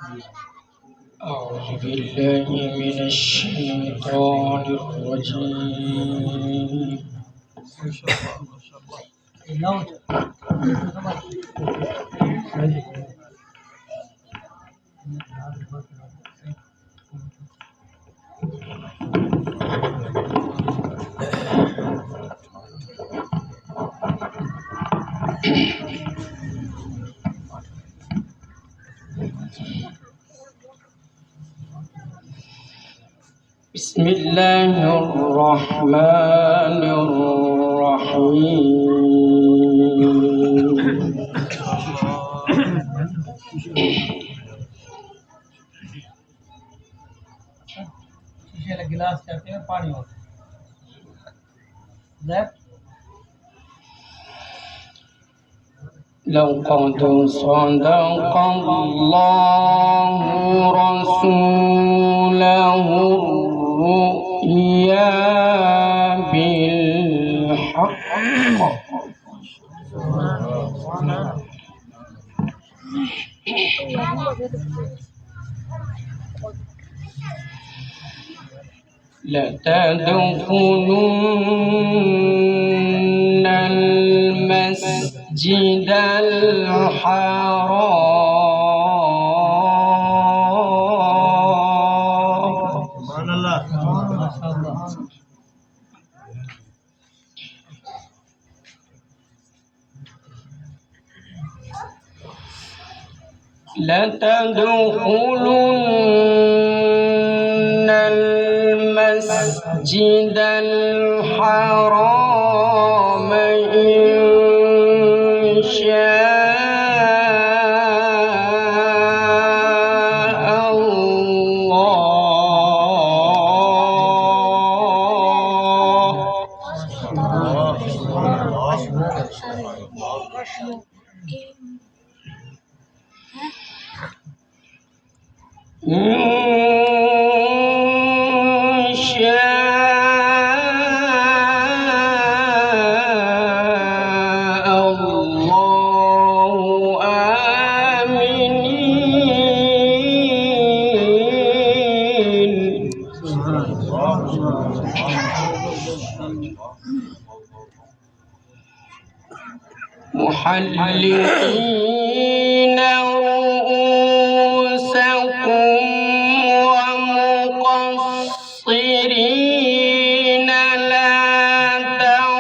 أعوذ بالله من الشيطان الرجيم. بسم الله الرحمن الرحيم. गिलास कहते हैं पानी होता لقد صدق الله رسوله الرؤيا بالحق لتدخلن المسجد الحرام لتدخلن المسجد الحرام إن شاء الله إن شاء الله آمنين محلقين رؤوسكم ومقصرين لا تخافون.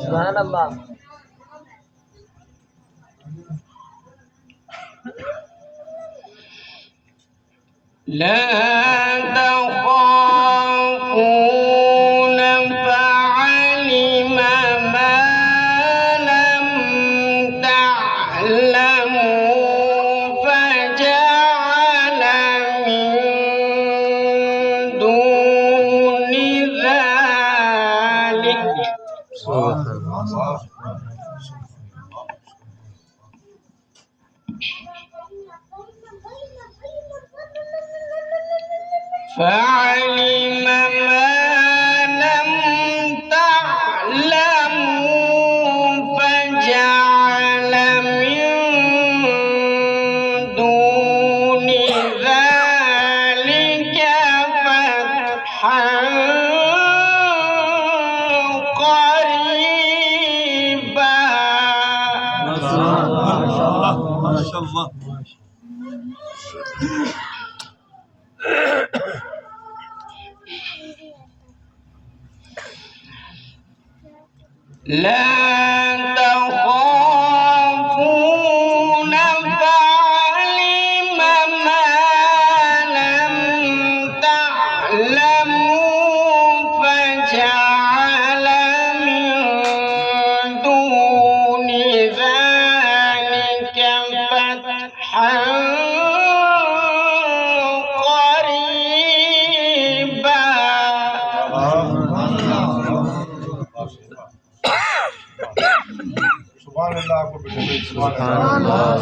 سبحان الله. لا تخافون فعلم ما لم تعلموا فجعل من دون ذلك فعلم ما لم تعلموا فجعل من دون ذلك فتحا قريبا. ما شاء الله ما شاء الله. لا تخافون فعلم ما لم تعلموا فجعل من دون ذلك فتحا قريبا. سبحان الله.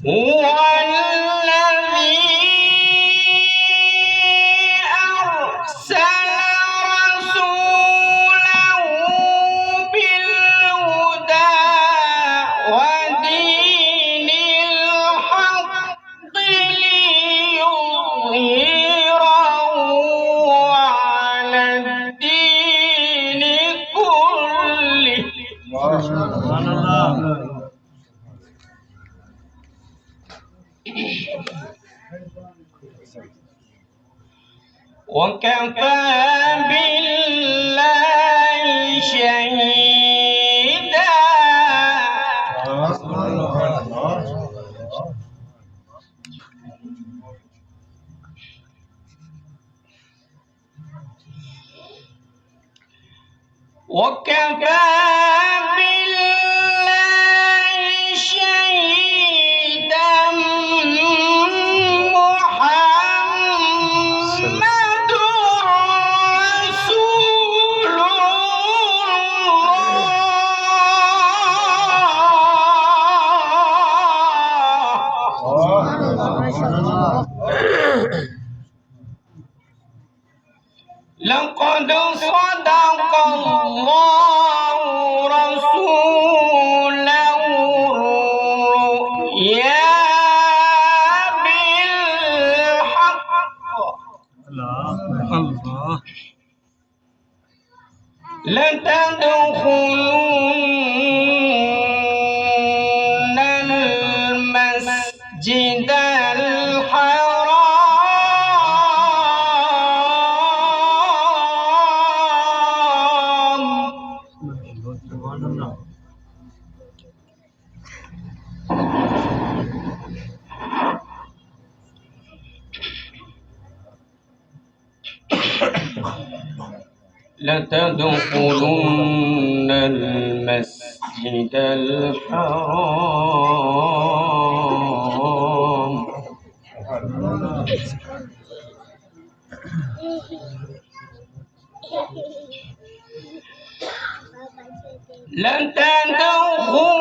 هو الذي أرسل رسوله وكفى بالله شهيدا وكفى بالله شهيدا محمد رسول الله لقد صدق الله رسوله الرؤيا بالحق لتدخلن المسجد لتدخلن المسجد الحرام لتدخلن